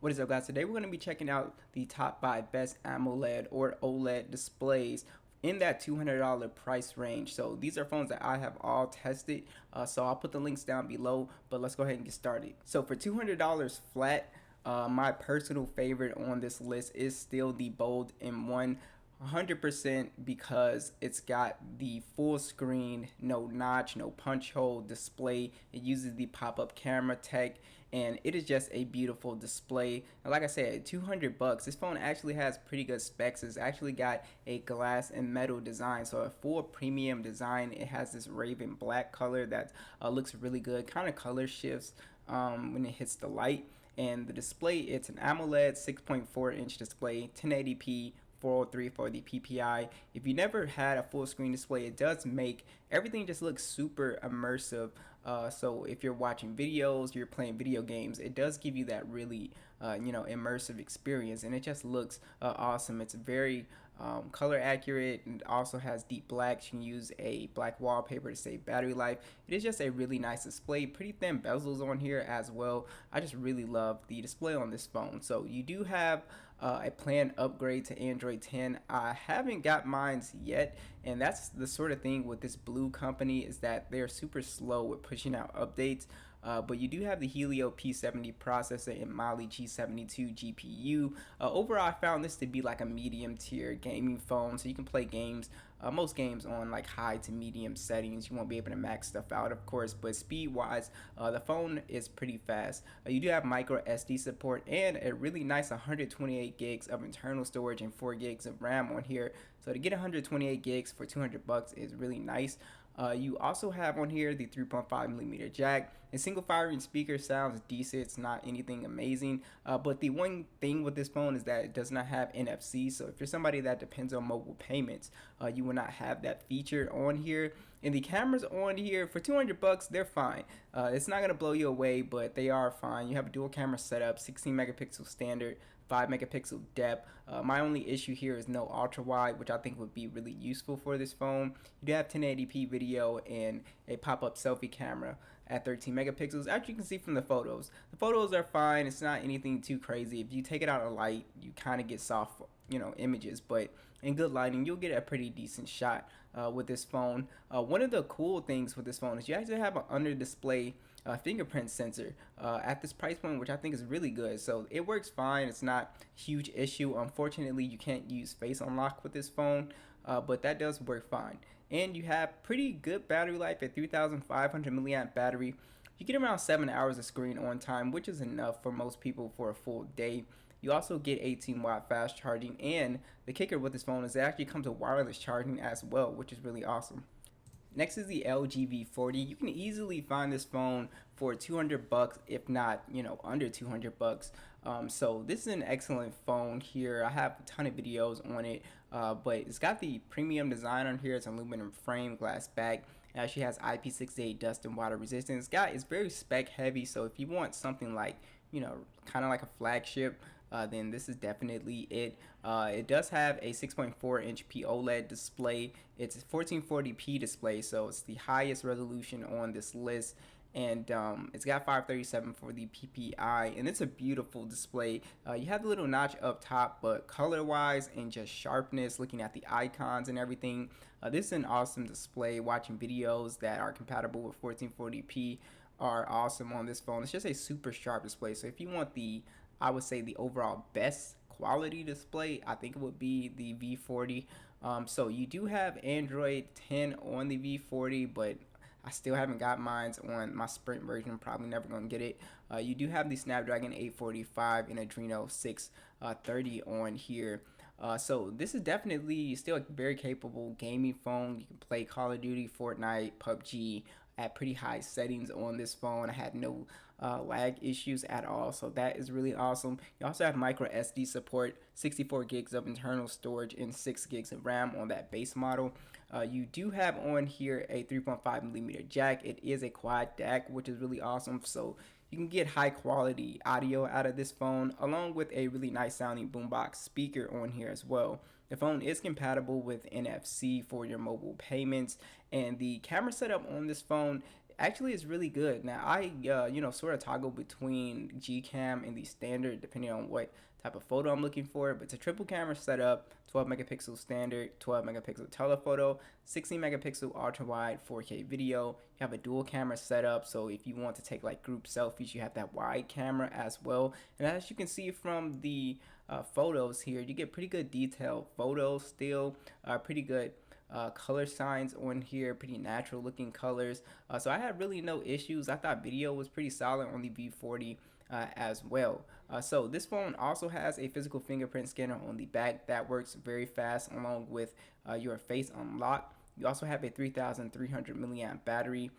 What is up, guys? Today we're going to be checking out the top 5 best AMOLED or OLED displays in that $200 price range. So these are phones that I have all tested, so I'll put the links down below, but let's go ahead and get started. So for $200 flat, my personal favorite on this list is still the Bold M1, 100% because it's got the full screen, no notch, no punch hole display. It uses the pop-up camera tech, and it is just a beautiful display. And like I said, 200 bucks. This phone actually has pretty good specs. It's actually got a glass and metal design, so a full premium design. It has this raven black color that looks really good. Kind of color shifts when it hits the light. And the display, it's an AMOLED 6.4 inch display, 1080p, 403 for the PPI. If you never had a full screen display, it does make everything just look super immersive. So if you're watching videos, you're playing video games, it does give you that really immersive experience, and it just looks awesome. It's very color accurate, and also has deep blacks. You can use a black wallpaper to save battery life. It is just a really nice display. Pretty thin bezels on here as well. I just really love the display on this phone. So you do have a planned upgrade to Android 10. I haven't got mine yet, and that's the sort of thing with this Blue company, is that they're super slow with pushing out updates. But you do have the Helio P70 processor and Mali G72 GPU. Overall, I found this to be like a medium tier gaming phone, so you can play games, most games on like high to medium settings. You won't be able to max stuff out, of course, but speed wise, the phone is pretty fast. You do have micro SD support and a really nice 128 gigs of internal storage and 4 gigs of RAM on here. So to get 128 gigs for 200 bucks is really nice. You also have on here the 3.5mm jack. A single firing speaker sounds decent. It's not anything amazing, but the one thing with this phone is that it does not have NFC. So if you're somebody that depends on mobile payments, you will not have that feature on here. And the cameras on here for 200 bucks, they're fine. It's not gonna blow you away, but they are fine. You have a dual camera setup, 16 megapixel standard, 5 megapixel depth. My only issue here is no ultra wide, which I think would be really useful for this phone. You do have 1080p video and a pop-up selfie camera at 13 megapixels. As you can see from the photos are fine. It's not anything too crazy. If you take it out of light, you kind of get soft images, but in good lighting you'll get a pretty decent shot with this phone. One of the cool things with this phone is you actually have an under display fingerprint sensor at this price point, which I think is really good. So it works fine. It's not a huge issue. Unfortunately, you can't use face unlock with this phone, but that does work fine. And you have pretty good battery life at 3,500 milliamp battery. You get around 7 hours of screen on time, which is enough for most people for a full day. You also get 18-watt fast charging, and the kicker with this phone is it actually comes with wireless charging as well, which is really awesome. Next is the LG V40. You can easily find this phone for 200 bucks, if not, under 200 bucks. So this is an excellent phone here. I have a ton of videos on it, but it's got the premium design on here. It's aluminum frame, glass back. It actually has IP68 dust and water resistance. It's very spec heavy, so if you want something like, kind of like a flagship, then this is definitely it. It does have a 6.4 inch OLED display. It's a 1440p display, so it's the highest resolution on this list. And it's got 537 for the PPI, and it's a beautiful display. You have the little notch up top, but color wise and just sharpness, looking at the icons and everything, this is an awesome display. Watching videos that are compatible with 1440p are awesome on this phone. It's just a super sharp display. So if you want I would say the overall best quality display, I think it would be the V40. So you do have Android 10 on the V40, but I still haven't got mine on my Sprint version. Probably never gonna get it. You do have the Snapdragon 845 and Adreno 630 on here. So this is definitely still a very capable gaming phone. You can play Call of Duty, Fortnite, PUBG at pretty high settings on this phone. I had no lag issues at all, so that is really awesome. You also have micro SD support, 64 gigs of internal storage and 6 gigs of RAM on that base model. You do have on here a 3.5mm jack. It is a quad DAC, which is really awesome, so you can get high quality audio out of this phone, along with a really nice sounding boombox speaker on here as well. The phone is compatible with NFC for your mobile payments, and the camera setup on this phone Actually, it's really good. Now, I sort of toggle between Gcam and the standard depending on what type of photo I'm looking for. But it's a triple camera setup, 12 megapixel standard, 12 megapixel telephoto, 16 megapixel ultra wide 4K video. You have a dual camera setup, so if you want to take like group selfies, you have that wide camera as well. And as you can see from the photos here, you get pretty good detailed photos still, pretty good color signs on here, pretty natural looking colors. So I had really no issues. I thought video was pretty solid on the V40 as well. So this phone also has a physical fingerprint scanner on the back that works very fast along with your face unlock. You also have a 3,300 milliamp battery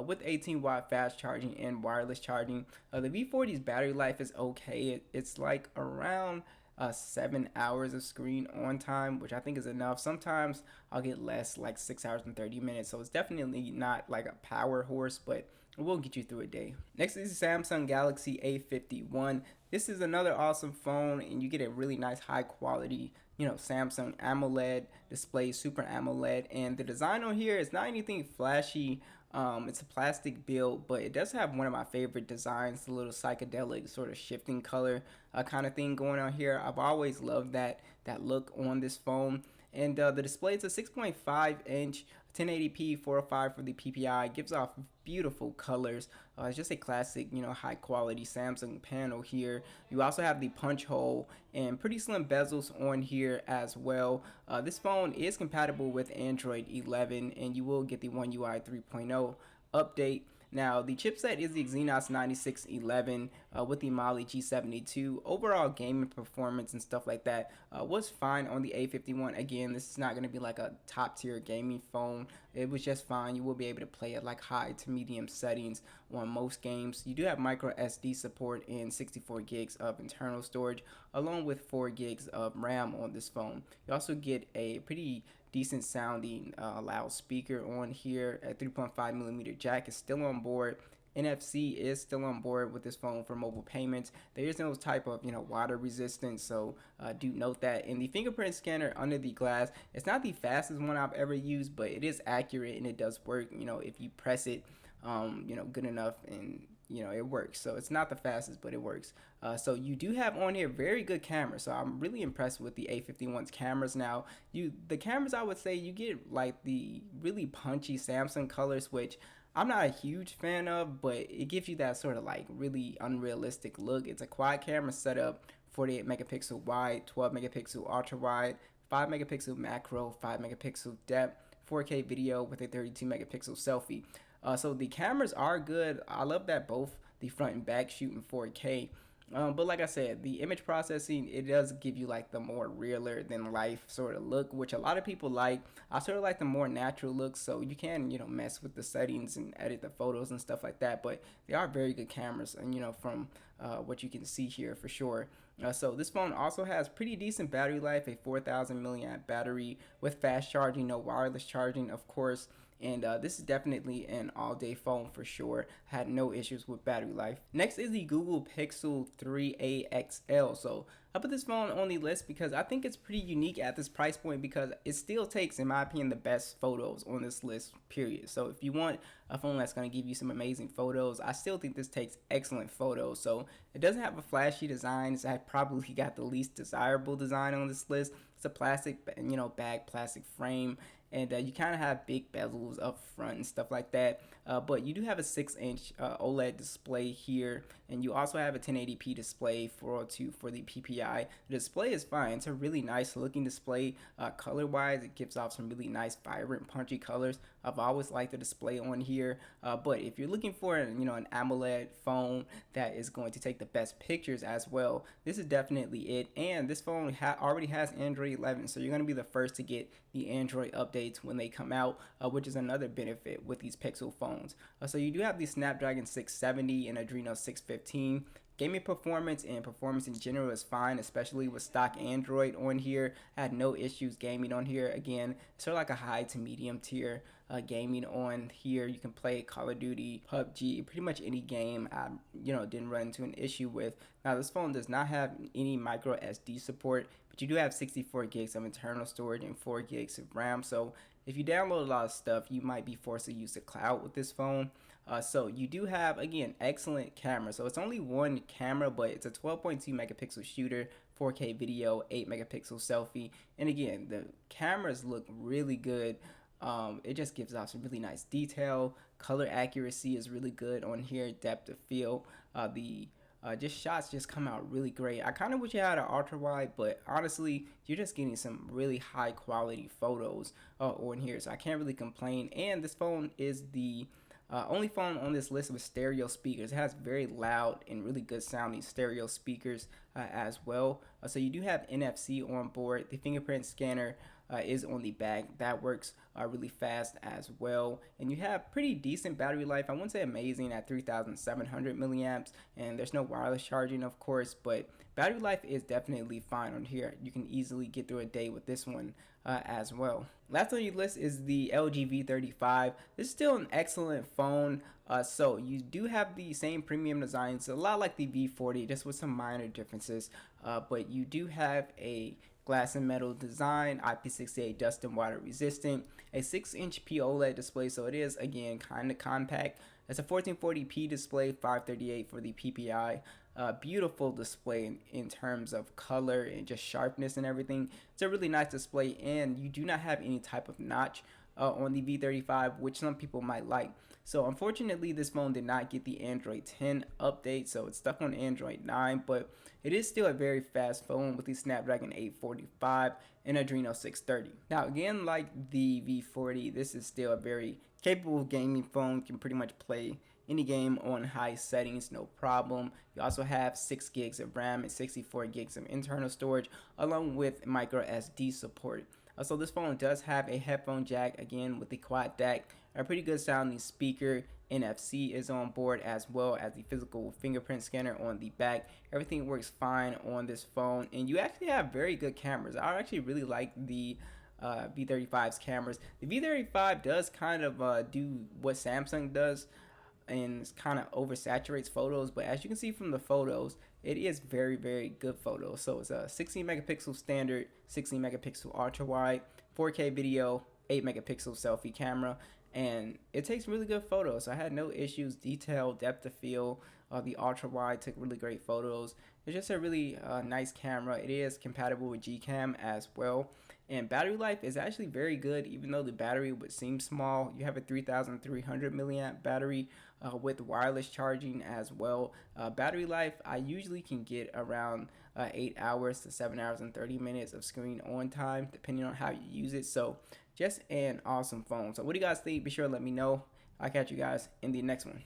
with 18-watt fast charging and wireless charging. The V40's battery life is okay. It's like around 7 hours of screen on time, which I think is enough. Sometimes I'll get less, like 6 hours and 30 minutes. So it's definitely not like a power horse, but it will get you through a day. Next is the Samsung Galaxy A51. This is another awesome phone, and you get a really nice high quality, Samsung AMOLED display, Super AMOLED, and the design on here is not anything flashy. It's a plastic build, but it does have one of my favorite designs, the little psychedelic sort of shifting color kind of thing going on here. I've always loved that look on this phone. And the display is a 6.5 inch 1080p 405 for the PPI. It gives off beautiful colors. It's just a classic, high quality Samsung panel here. You also have the punch hole and pretty slim bezels on here as well. This phone is compatible with Android 11, and you will get the One UI 3.0 update. Now, the chipset is the Exynos 9611 with the Mali G72. Overall gaming performance and stuff like that was fine on the A51. Again, this is not going to be like a top tier gaming phone. It was just fine. You will be able to play at like high to medium settings on most games. You do have micro SD support and 64 gigs of internal storage along with 4 gigs of RAM on this phone. You also get a pretty decent sounding loudspeaker on here. A 3.5 millimeter jack is still on board. NFC is still on board with this phone for mobile payments. There is no type of water resistance, so do note that. And the fingerprint scanner under the glass, it's not the fastest one I've ever used, but it is accurate and it does work. If you press it, good enough, and it works. So it's not the fastest, but it works. So you do have on here very good cameras. So I'm really impressed with the A51's cameras. Now, the cameras, I would say you get like the really punchy Samsung colors, which I'm not a huge fan of, but it gives you that sort of like really unrealistic look. It's a quad camera setup, 48 megapixel wide, 12 megapixel ultra wide, 5 megapixel macro, 5 megapixel depth, 4K video with a 32 megapixel selfie. So the cameras are good. I love that both the front and back shoot in 4K. But like I said, the image processing, it does give you like the more realer than life sort of look, which a lot of people like. I sort of like the more natural look, so you can, mess with the settings and edit the photos and stuff like that. But they are very good cameras, and from what you can see here for sure. So this phone also has pretty decent battery life, a 4,000 milliamp battery with fast charging, no wireless charging, of course. And this is definitely an all-day phone for sure. Had no issues with battery life. Next is the Google Pixel 3a XL. So I put this phone on the list because I think it's pretty unique at this price point because it still takes, in my opinion, the best photos on this list, period. So if you want a phone that's going to give you some amazing photos, I still think this takes excellent photos. So it doesn't have a flashy design. It's probably got the least desirable design on this list. It's a plastic, bag plastic frame. And you kind of have big bezels up front and stuff like that. But you do have a 6-inch OLED display here. And you also have a 1080p display 402 for the PPI. The display is fine. It's a really nice looking display. Color-wise, it gives off some really nice, vibrant, punchy colors. I've always liked the display on here. But if you're looking for an AMOLED phone that is going to take the best pictures as well, this is definitely it. And this phone already has Android 11. So you're going to be the first to get the Android updates when they come out, which is another benefit with these Pixel phones. So you do have the Snapdragon 670 and Adreno 615. Gaming performance and performance in general is fine, especially with stock Android on here. I had no issues gaming on here. Again, it's sort of like a high to medium tier gaming on here. You can play Call of Duty, PUBG, pretty much any game I didn't run into an issue with. Now this phone does not have any micro SD support, but you do have 64 gigs of internal storage and 4 gigs of RAM. So if you download a lot of stuff, you might be forced to use the cloud with this phone. So you do have, again, excellent camera. So it's only one camera, but it's a 12.2 megapixel shooter, 4K video, 8 megapixel selfie. And again, the cameras look really good. It just gives off some really nice detail. Color accuracy is really good on here. Depth of field. The just shots just come out really great. I kind of wish you had an ultra wide, but honestly, you're just getting some really high quality photos on here, so I can't really complain. And this phone is the only phone on this list with stereo speakers. It has very loud and really good sounding stereo speakers as well. So you do have NFC on board. The fingerprint scanner is on the back. That works really fast as well. And you have pretty decent battery life. I wouldn't say amazing at 3,700 milliamps. And there's no wireless charging, of course, but battery life is definitely fine on here. You can easily get through a day with this one as well. Last on your list is the LG V35. This is still an excellent phone. So you do have the same premium design. It's a lot like the V40, just with some minor differences. But you do have a glass and metal design, IP68 dust and water resistant, a 6-inch POLED display, so it is again kind of compact. It's a 1440p display, 538 for the PPI. Beautiful display in terms of color and just sharpness and everything. It's a really nice display, and you do not have any type of notch on the V35, which some people might like. So unfortunately, this phone did not get the Android 10 update, so it's stuck on Android 9, but it is still a very fast phone with the Snapdragon 845 and Adreno 630. Now again, like the V40, this is still a very capable gaming phone, can pretty much play any game on high settings, no problem. You also have 6 gigs of RAM and 64 gigs of internal storage, along with micro SD support. So this phone does have a headphone jack, again with the quad DAC, a pretty good sounding speaker. NFC is on board, as well as the physical fingerprint scanner on the back. Everything works fine on this phone, and you actually have very good cameras. I actually really like the V35's cameras. The V35 does kind of do what Samsung does, and kind of oversaturates photos, but as you can see from the photos, it is very good photos. So it's a 16 megapixel standard, 16 megapixel ultra wide, 4K video, 8 megapixel selfie camera, and it takes really good photos. I had no issues. Detail, depth of field, the ultra wide took really great photos. It's just a really nice camera. It is compatible with Gcam as well, and battery life is actually very good. Even though the battery would seem small, you have a 3,300 milliamp battery with wireless charging as well. Battery life, I usually can get around 8 hours to 7 hours and 30 minutes of screen on time, depending on how you use it. So just an awesome phone. So what do you guys think? Be sure to let me know. I'll catch you guys in the next one.